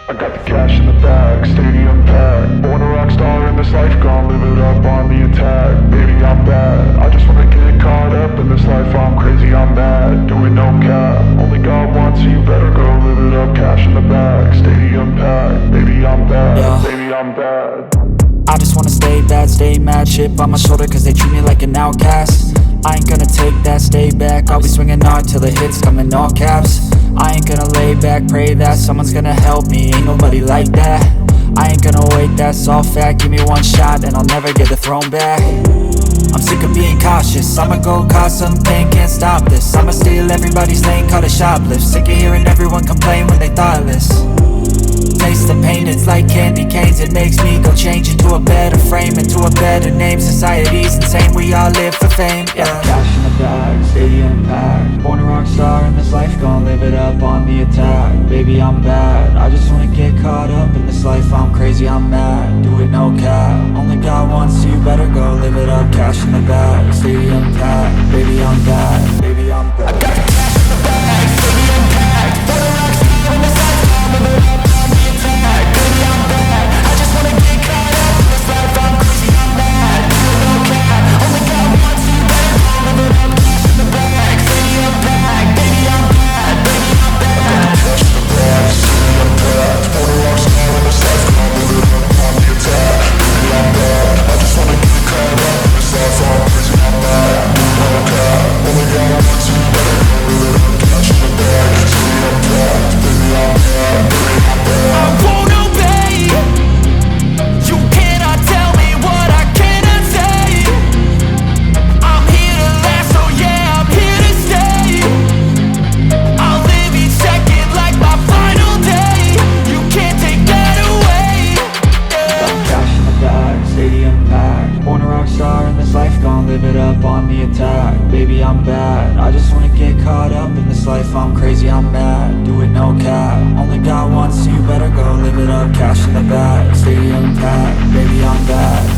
I got the cash in the bag, stadium packed. Born a rock star in this life, gon' live it up on the attack. Baby, I'm bad, I just wanna get caught up in this life. I'm crazy, I'm mad, doing no cap. Only God wants, so you better go live it up. Cash in the bag, stadium packed. Baby, I'm bad, yeah. Baby, I'm bad. I just wanna stay bad, stay mad. Chip on my shoulder cause they treat me like an outcast. I ain't gonna take that, stay back. I'll be swinging hard till the hits come in all caps. I ain't gonna lay back, pray that someone's gonna help me. Ain't nobody like that. I ain't gonna wait, that's all fact. Give me one shot and I'll never get the throne back. I'm sick of being cautious, I'ma go cause some pain, can't stop this. I'ma steal everybody's lane, call it shoplift. Sick of hearing everyone complain when they thoughtless. Taste the pain, it's like candy canes. It makes me go change into a better frame, into a better name. Society's insane, we all live for fame, yeah. Cash in the bag, stadium packed. Born a rock star in this life, gon' live it up on the attack. Baby, I'm bad, I just wanna get caught up in this life. I'm crazy, I'm mad, do it no cap. Only God wants, so you better go live it up. Cash in the bag, stadium packed. Baby, I'm bad, baby, I'm bad. I got the cash in the bag, stadium packed. Born a rock star in this life, gon' live it up on the attack. Baby, I'm bad, I just wanna get caught up in this life. I'm crazy, I'm mad, do it no cap. Only God wants, so you better go live it up. Cash in the bag, stadium packed. Baby, I'm bad, baby, I'm bad. Cash in the bag, stadium packed. Born a rock star in this life, gon' live it up on the attack. Baby, I'm bad, I just wanna get caught up in this life. I'm crazy, I'm mad, do it no cap. Only God wants, so you better go live it up. Cash in the bag, stadium packed. Baby, I'm bad, baby, I'm bad. I won't obey. You cannot tell me what I cannot say. I'm here to last, so yeah, I'm here to stay. I'll live each second like my final day. You can't take that away, yeah. Cash in the bag, stadium packed. Born a rock star in this life, gon' live it up on the attack. Baby, I'm bad, I just wanna get caught up in this life. I'm crazy, I'm mad, do it no cap. Only God wants, so you better go live it up. Cash in the bag, stadium packed. Baby, I'm bad.